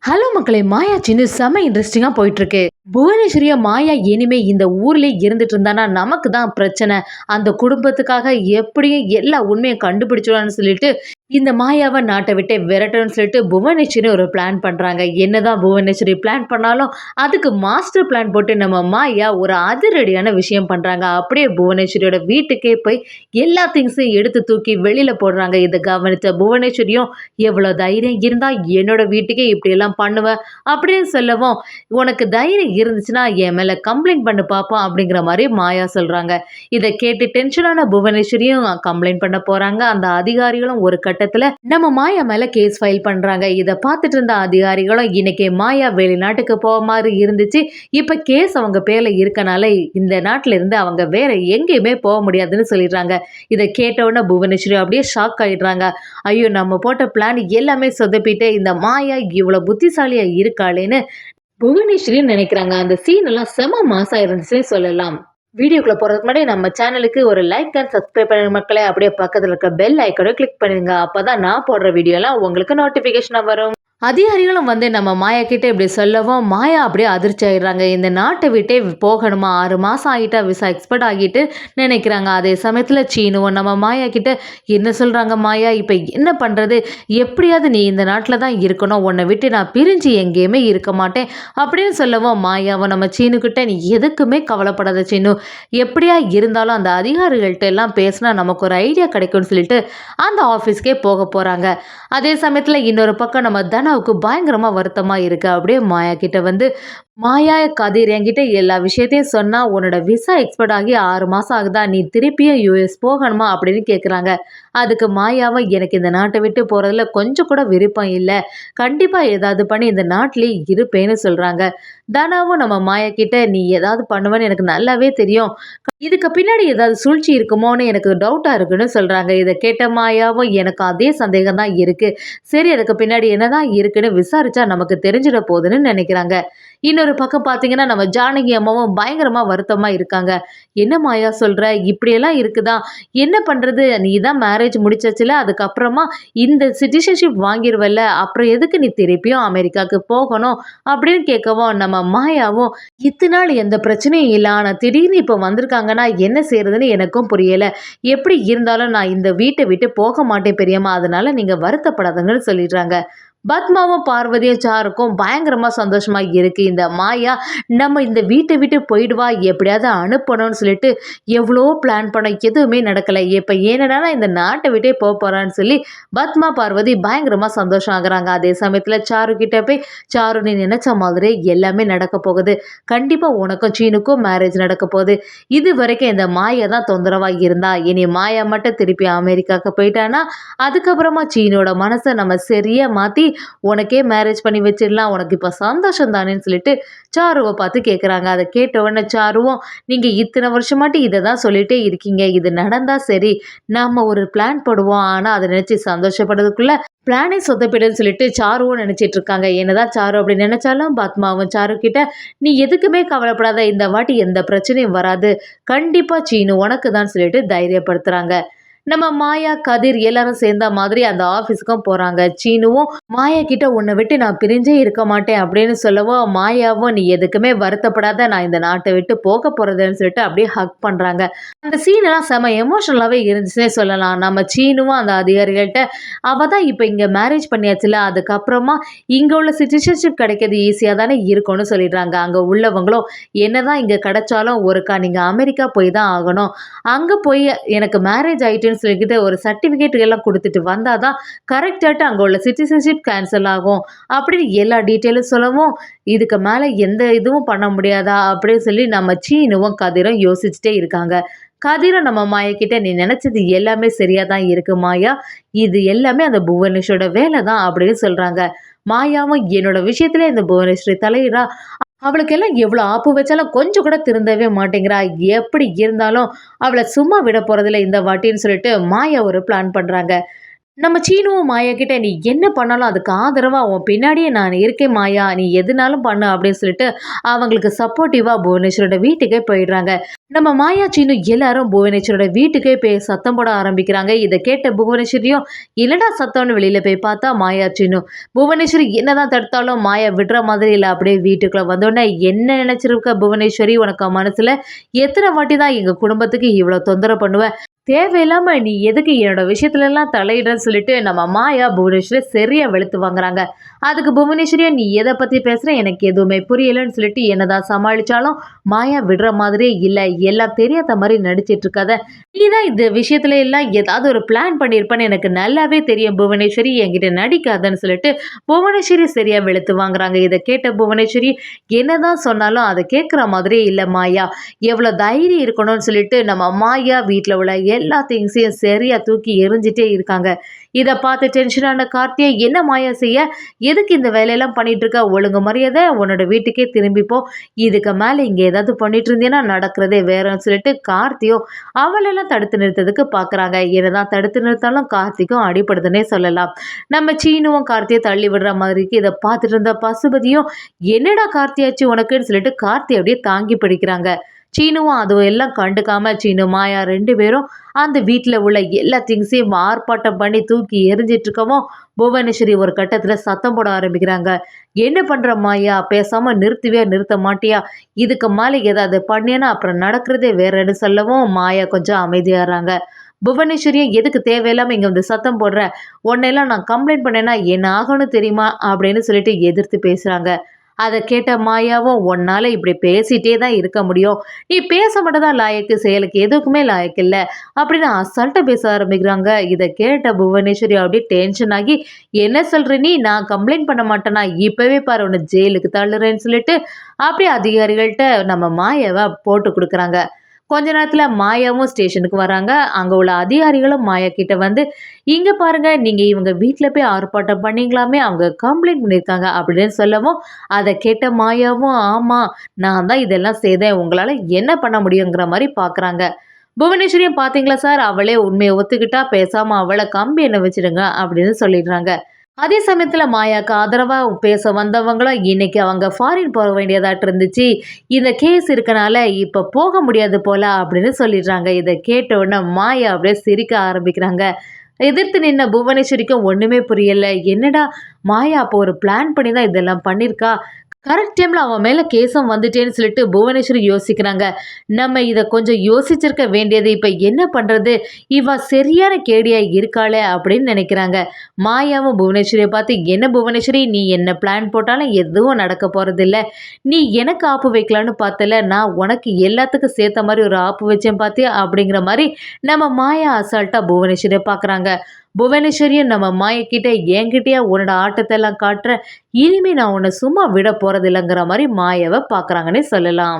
Hello மக்களே! மாயா சின்னு செம்ம இன்ட்ரெஸ்டிங்கா போயிட்டுருக்கு. புவனேஸ்வரியா மாயா இனிமே இந்த ஊர்லயே இருந்துட்டு இருந்தான்னா நமக்கு தான் பிரச்சனை. அந்த குடும்பத்துக்காக எப்படியும் எல்லா உண்மையும் கண்டுபிடிச்சுருவான்னு சொல்லிட்டு, இந்த மாயாவ நாட்ட விட்டே விரட்டணும்னு சொல்லிட்டு புவனேஸ்வரி ஒரு பிளான் பண்றாங்க. என்னதான் புவனேஸ்வரி பிளான் பண்ணாலும், அதுக்கு மாஸ்டர் பிளான் போட்டு நம்ம மாயா ஒரு அதிரடியான விஷயம் பண்றாங்க. அப்படியே புவனேஸ்வரியோட வீட்டுக்கே போய் எல்லா திங்ஸையும் எடுத்து தூக்கி வெளியில போடுறாங்க. இத கவனிச்ச புவனேஸ்வரியும், "எவ்வளோ தைரியம் இருந்தா என்னோட வீட்டுக்கே இப்படியெல்லாம் பண்ணுவ?" அப்படின்னு சொல்லவும், "உனக்கு தைரியம் இருந்துச்சுன்னா என் மேல கம்ப்ளைண்ட் பண்ணு பாப்போம்" அப்படிங்கிற மாரி மாயா சொல்றாங்க. இத கேட்டு டென்ஷனான புவனேஸ்வரியும் கம்ப்ளைண்ட் பண்ண போறாங்க. அந்த அதிகாரிகளும் ஒரு கட்டத்துல நம்ம மாயா மேல கேஸ் ஃபைல் பண்றாங்க. இத பார்த்துட்டு இருந்த அதிகாரிகளும் இன்னைக்கு மாயா வெளிநாட்டுக்கு போற மாரி இருந்துச்சு. இப்ப கேஸ் அவங்க பேர்ல இருக்கனால இந்த நாட்டுல இருந்து அவங்க வேற எங்கேயுமே போக முடியாதுன்னு சொல்லிடுறாங்க. இத கேட்ட உடனே புவனேஸ்வரி அப்படியே ஷாக் ஆயிடுறாங்க. ஐயோ! நம்ம போட்ட பிளான் எல்லாமே சொதப்பிட்டு இந்த மாயா இவ்வளவு புத்திசாலியா இருக்காளேன்னு புவனேஸ்வரின்னு நினைக்கிறாங்க. அந்த சீன் எல்லாம் செம மாஸா இருந்துச்சுன்னே சொல்லலாம். வீடியோக்குள்ள போறதுக்கு முன்னாடி நம்ம சேனலுக்கு ஒரு லைக் அண்ட் சப்ஸ்கிரைப் பண்ணுங்க மக்களே. அப்படியே பக்கத்துல இருக்க பெல் ஐகானை கிளிக் பண்ணுங்க. அப்பதான் நான் போடுற வீடியோ எல்லாம் உங்களுக்கு நோட்டிபிகேஷனா வரும். அதிகாரிகளும் வந்து நம்ம மாயா கிட்ட இப்படி சொல்லவும், மாயா அப்படியே அதிர்ச்சி ஆயிடுறாங்க. இந்த நாட்டை விட்டே போகணுமா? 6 மாசம் ஆகிட்டா விசா எக்ஸ்பர்ட் ஆகிட்டு நினைக்கிறாங்க. அதே சமயத்துல சீனுவும் நம்ம மாயா கிட்ட என்ன சொல்றாங்க, "மாயா இப்ப என்ன பண்றது? எப்படியாவது நீ இந்த நாட்டுல தான் இருக்கணும். உன்னை விட்டு நான் பிரிஞ்சு எங்கேயுமே இருக்க மாட்டேன்." அப்படின்னு சொல்லவும் மாயாவும் நம்ம சீனு கிட்ட, "நீ எதுக்குமே கவலைப்படாத சீனு. எப்படியா இருந்தாலும் அந்த அதிகாரிகள்ட்ட எல்லாம் பேசினா நமக்கு ஒரு ஐடியா கிடைக்கும்னு" சொல்லிட்டு அந்த ஆஃபீஸ்க்கே போக போறாங்க. அதே சமயத்துல இன்னொரு பக்கம் நம்ம தனாவுக்கு பயங்கரமா வருத்தமா இருக்கு. அப்படியே மாயா கிட்ட வந்து, "மாயா, கதிர் என்கிட்ட எல்லா விஷயத்தையும் சொன்னா, உன்னோட விசா எக்ஸ்பயர்ட் ஆகி 6 மாசம் ஆகுதா? நீ திருப்பியும் யுஎஸ் போகணுமா?" அப்படின்னு கேட்குறாங்க. அதுக்கு மாயாவும், "எனக்கு இந்த நாட்டை விட்டு போறதுல கொஞ்சம் கூட விருப்பம் இல்ல. கண்டிப்பா ஏதாவது பண்ணி இந்த நாட்டிலேயே இருப்பேன்னு" சொல்றாங்க. தனாவும் நம்ம மாயா கிட்ட, "நீ ஏதாவது பண்ணுவேன்னு எனக்கு நல்லாவே தெரியும். இதுக்கு பின்னாடி ஏதாவது சூழ்ச்சி இருக்குமோன்னு எனக்கு டவுட்டா இருக்குன்னு" சொல்றாங்க. இத கேட்ட மாயாவும், "எனக்கு அதே சந்தேகம் தான் இருக்கு. சரி, அதுக்கு பின்னாடி என்னதான் இருக்குன்னு விசாரிச்சா நமக்கு தெரிஞ்சிட போகுதுன்னு" நினைக்கிறாங்க. இன்னொரு பக்கம் பார்த்தீங்கன்னா, நம்ம ஜானகி அம்மாவும் பயங்கரமா வருத்தமா இருக்காங்க. "என்ன மாயா சொல்ற? இப்படியெல்லாம் இருக்குதா? என்ன பண்றது? நீ தான் மேரேஜ் முடிச்சாச்சுல, அதுக்கப்புறமா இந்த சிட்டிசன்ஷிப் வாங்கிருவல்ல, அப்புறம் எதுக்கு நீ திருப்பியும் அமெரிக்காவுக்கு போகணும்?" அப்படின்னு கேட்கவும், நம்ம மாயாவும், "இத்தன நாள் எந்த பிரச்சனையும் இல்ல. ஆனா திடீர்னு இப்ப வந்திருக்காங்கன்னா என்ன செய்றதுன்னு எனக்கும் புரியல. எப்படி இருந்தாலும் நான் இந்த வீட்ட விட்டு போக மாட்டேன் பெரியம்மா. அதனால நீங்க வருத்தப்படாதீங்கன்னு" சொல்லிடுறாங்க. பத்மாவும், பார்வதியும், சாருக்கும் பயங்கரமா சந்தோஷமா இருக்கு. இந்த மாயா நம்ம இந்த வீட்ட விட்டு போயிடுவா, எப்படியாவது அனுப்பணும்னு சொல்லிட்டு எவ்வளோ பிளான் பண்ணோம். எதுவுமே நடக்கல. இப்ப என்னடான்னா இந்த நாட்ட விட்டே போறான்னு சொல்லி பத்மா, பார்வதி பயங்கரமா சந்தோஷம் ஆகுறாங்க. அதே சமயத்துல சாரு கிட்ட போய், "சாரு, நீ நினைச்ச மாதிரி எல்லாமே நடக்க போகுது. கண்டிப்பா உனக்கும் சீனுக்கும் மேரேஜ் நடக்க போகுது. இதுவரைக்கும் இந்த மாயா தான் தொந்தரவா இருந்தா. இனி மாயா மட்டும் திருப்பி அமெரிக்காவுக்கு போயிட்டான்னா, அதுக்கப்புறமா சீனோட மனச நம்ம சரியா மாத்தி உனக்கே மேரேஜ் பண்ணி வச்சிடலாம். உனக்கு இப்ப சந்தோஷம் தானேன்னு" சொல்லிட்டு சாருவ பார்த்து கேட்குறாங்க. அத கேட்ட உடனே சாருவும், "நீங்க இத்தனை வருஷமாட்டி இத தான் சொல்லிட்டே இருக்கீங்க. இது நடந்தா சரி. நாம ஒரு பிளான் போடுவோம். ஆனா அத நினைச்சு சந்தோஷப்படுறதுக்குள்ள பிளானே சொதப்பிடும்னு" சொல்லிட்டு சாருவும் நினைச்சிட்டு இருக்காங்க. என்னதான் சாரு அப்படி நினைச்சாலும் பத்மாவும் சாரு கிட்ட, "நீ எதுக்குமே கவலைப்படாத. இந்த வாட்டி எந்த பிரச்சனையும் வராது. கண்டிப்பா சீனு உனக்கு தான்" சொல்லிட்டு தைரியப்படுத்துறாங்க. நம்ம மாயா, கதிர் எல்லாரும் சேர்ந்த மாதிரி அந்த ஆஃபீஸுக்கும் போறாங்க. சீனுவும் மாயா கிட்ட, "உன்னை விட்டு நான் பிரிஞ்சே இருக்க மாட்டேன்" அப்படின்னு சொல்லவும், மாயாவும், "நீ எதுக்குமே வருத்தப்படாத. நான் இந்த நாட்டை விட்டு போக போறதில்லன்னு" சொல்லிட்டு அப்படியே ஹக் பண்றாங்க. அந்த சீன் எல்லாம் செம எமோஷனலாவே இருந்துச்சுன்னே சொல்லலாம். நம்ம சீனுவும் அந்த அதிகாரிகள்ட்ட, "அவ தான் இப்ப இங்க மேரேஜ் பண்ணியாச்சுல, அதுக்கப்புறமா இங்க உள்ள சிட்டிசன்ஷிப் கிடைக்கிறது ஈஸியா தானே இருக்கும்னு" சொல்லிடுறாங்க. அங்க உள்ளவங்களும், "என்னதான் இங்க கிடைச்சாலும் ஒருக்கா நீங்க அமெரிக்கா போய் தான் ஆகணும். அங்க போய் எனக்கு மேரேஜ் ஆயிட்டுன்னு சொல்லிக்கிட்டு ஒரு சர்டிஃபிகேட் எல்லாம் குடுத்துட்டு வந்தா தான் கரெக்ட்டாட்டு அங்க உள்ள சிட்டிசன்ஷிப் கேன்சல் ஆகும்" அப்படின்னு எல்லா டீட்டெயிலும் சொல்லவும், "இதுக்கு மேல எந்த இதுவும் பண்ண முடியாதா?" அப்படின்னு சொல்லி நம்ம சீனுவும் கதிரும் யோசிச்சுட்டே இருக்காங்க. கதிரும் நம்ம மாயா கிட்ட, "நீ நினைச்சது எல்லாமே சரியா தான் இருக்கு மாயா. இது எல்லாமே அந்த புவனேஸ்வரோட வேலை தான்" அப்படின்னு சொல்றாங்க. மாயாவும், "என்னோட விஷயத்திலே இந்த புவனேஸ்வரி தலையிடா. அவளுக்கெல்லாம் எவ்வளோ ஆப்பு வச்சாலும் கொஞ்சம் கூட திருந்தவே மாட்டேங்கிறா. எப்படி இருந்தாலும் அவள சும்மா விட போறதில்ல இந்த வாட்டின்னு" சொல்லிட்டு மாயா ஒரு பிளான் பண்றாங்க. நம்ம சீனுவும் மாயா கிட்ட நீ என்ன பண்ணாலும் அதுக்கு ஆதரவா உன் பின்னாடியே நான் இருக்கேன் மாயா, நீ எதுனாலும் பண்ணு அப்படின்னு சொல்லிட்டு அவங்களுக்கு சப்போர்ட்டிவா புவனேஸ்வரோட வீட்டுக்கே போயிடுறாங்க. நம்ம மாயா சீனு எல்லாரும் புவனேஸ்வரோட வீட்டுக்கே போய் சத்தம் போட ஆரம்பிக்கிறாங்க. இதை கேட்ட புவனேஸ்வரியும் என்னடா சத்தம்னு வெளியில போய் பார்த்தா மாயா சீனு. புவனேஸ்வரி என்னதான் தடுத்தாலும் மாயா விடுற மாதிரி இல்லை. அப்படியே வீட்டுக்குள்ள வந்தோடனே என்ன நினைச்சிருக்க புவனேஸ்வரி, உனக்கு மனசுல எத்தனை வாட்டி தான் எங்க குடும்பத்துக்கு இவ்வளவு தொந்தரவு பண்ணுவ, தேவையில்லாம நீ எதுக்கு என்னோட விஷயத்துல எல்லாம் தலையிடன்னு சொல்லிட்டு நம்ம மாயா புவனேஸ்வரி சரியா வெளுத்து வாங்குறாங்க. அதுக்கு புவனேஸ்வரியா நீ எதை பத்தி பேசுற எனக்கு எதுவுமே புரியலன்னு சொல்லிட்டு என்னதான் சமாளிச்சாலும் மாயா விடுற மாதிரியே இல்லை. எல்லாம் தெரியாத மாதிரி நடிச்சிட்டு இருக்காத, நீதான் இந்த விஷயத்துல எல்லாம் ஏதாவது ஒரு பிளான் பண்ணியிருப்பேன்னு எனக்கு நல்லாவே தெரியும் புவனேஸ்வரி, என்கிட்ட நடிக்காதன்னு சொல்லிட்டு புவனேஸ்வரி சரியா வெளுத்து வாங்குறாங்க. இதை கேட்ட புவனேஸ்வரி என்னதான் சொன்னாலும் அதை கேட்குற மாதிரியே இல்லை மாயா, எவ்வளோ தைரியம் இருக்கணும்னு சொல்லிட்டு நம்ம மாயா வீட்டில் உள்ள எல்லா திங்ஸையும் சரியா தூக்கி எரிஞ்சிட்டே இருக்காங்க. இதை பார்த்து டென்ஷனான கார்த்தியை என்ன மாயா செய்ய, எதுக்கு இந்த வேலையெல்லாம் பண்ணிட்டு இருக்க, ஒழுங்கு மரியாதை உன்னோட வீட்டுக்கே திரும்பிப்போ, இதுக்கு மேலே இங்கே ஏதாவது பண்ணிட்டு இருந்தேன்னா நடக்கிறதே வேறன்னு சொல்லிட்டு கார்த்தியும் அவளெல்லாம் தடுத்து நிறுத்ததுக்கு பார்க்குறாங்க. என்னதான் தடுத்து நிறுத்தாலும் கார்த்திக்கும் அடிப்படுதுன்னே சொல்லலாம். நம்ம சீனுவும் கார்த்தியை தள்ளி விடுற மாதிரி இதை பார்த்துட்டு இருந்த பசுபதியும் என்னடா கார்த்தியாச்சு உனக்குன்னு சொல்லிட்டு கார்த்தி அப்படியே தாங்கி பிடிக்கிறாங்க. சீனுவும் அதுவும் எல்லாம் கண்டுக்காம சீனு மாயா 2 பேரும் அந்த வீட்டில் உள்ள எல்லா திங்ஸையும் ஆர்ப்பாட்டம் பண்ணி தூக்கி எரிஞ்சிட்டு இருக்கவும் புவனேஸ்வரி ஒரு கட்டத்தில் சத்தம் போட ஆரம்பிக்கிறாங்க. என்ன பண்ற மாயா, பேசாம நிறுத்துவியா நிறுத்த மாட்டியா, இதுக்கு மேலே ஏதாவது பண்ணியனா அப்புறம் நடக்கிறதே வேறன்னு சொல்லவும் மாயா கொஞ்சம் அமைதியாகிறாங்க. புவனேஸ்வரியும் எதுக்கு தேவையில்லாம இங்க வந்து சத்தம் போடுற, உன்னையெல்லாம் நான் கம்ப்ளைண்ட் பண்ணேன்னா என்ன ஆகணும் தெரியுமா அப்படின்னு சொல்லிட்டு எதிர்த்து பேசுறாங்க. அதை கேட்ட மாயாவும் உன்னால இப்படி பேசிட்டே தான் இருக்க முடியும், நீ பேச மட்டும் தான் லாயக்கு, செயலுக்கு எதுக்குமே லாயக்கு இல்லை அப்படின்னு அசால்ட்டா பேச ஆரம்பிக்கிறாங்க. இதை கேட்ட புவனேஸ்வரி அப்படியே டென்ஷன் ஆகி என்ன சொல்ற நீ, நான் கம்ப்ளைண்ட் பண்ண மாட்டேனா, இப்பவே பாரு உன்னை ஜெயிலுக்கு தள்ளுறேன்னு சொல்லிட்டு அப்படியே அதிகாரிகள்கிட்ட நம்ம மாயாவை போட்டு கொடுக்குறாங்க. கொஞ்ச நேரத்துல மாயாவும் ஸ்டேஷனுக்கு வராங்க. அங்க உள்ள அதிகாரிகளும் மாயா கிட்ட வந்து இங்க பாருங்க, நீங்க இவங்க வீட்டுல போய் ஆர்ப்பாட்டம் பண்ணீங்களாமே, அவங்க கம்ப்ளைண்ட் பண்ணியிருக்காங்க அப்படின்னு சொல்லவும் அதை கேட்ட மாயாவும் ஆமா நான் தான் இதெல்லாம் செய்தேன், உங்களால என்ன பண்ண முடியுங்கிற மாதிரி பாக்குறாங்க. புவனேஸ்வரியும் பாத்தீங்களா சார், அவளே உண்மையை ஒத்துக்கிட்டா பேசாம அவளை கம்பி என்ன வச்சிடுங்க அப்படின்னு சொல்லிடுறாங்க. அதே சமயத்துல மாயாக்கு ஆதரவா பேச வந்தவங்களும் இன்னைக்கு அவங்க ஃபாரின் போக வேண்டியதாட்டு இருந்துச்சு, இந்த கேஸ் இருக்கனால இப்ப போக முடியாது போல அப்படின்னு சொல்லிடுறாங்க. இதை கேட்ட உடனே மாயா அப்படியே சிரிக்க ஆரம்பிக்கிறாங்க. எதிர்த்து நின்ன புவனேஸ்வரிக்கும் ஒண்ணுமே புரியல. என்னடா மாயா அப்போ ஒரு பிளான் பண்ணி தான் இதெல்லாம் பண்ணிருக்கா, கரெக்ட் டைம்ல அவன் மேல கேஸும் வந்துட்டேன்னு சொல்லிட்டு புவனேஸ்வரி யோசிக்கிறாங்க. நம்ம இதை கொஞ்சம் யோசிச்சிருக்க வேண்டியது, இப்ப என்ன பண்றது, இவ சரியான கேடியா இருக்காளே அப்படின்னு நினைக்கிறாங்க. மாயாவும் புவனேஸ்வரியை பார்த்து என்ன புவனேஸ்வரி, நீ என்ன பிளான் போட்டாலும் எதுவும் நடக்க போறது இல்ல, நீ எனக்கு ஆப்பு வைக்கலான்னு பார்த்தல, நான் உனக்கு எல்லாத்துக்கும் சேர்த்த மாதிரி ஒரு ஆப்பு வச்சேன் பார்த்தியா அப்படிங்கிற மாதிரி நம்ம மாயா அசால்ட்டா புவனேஸ்வரியை பார்க்குறாங்க. புவனேஸ்வரியும் நம்ம மாயக்கிட்ட என்கிட்டயா உன்னோட ஆட்டத்தை எல்லாம் காட்டுற, இனிமே நான் உன்னை சும்மா விட போறது இல்லைங்கிற மாதிரி மாயாவை பார்க்குறாங்கன்னே சொல்லலாம்.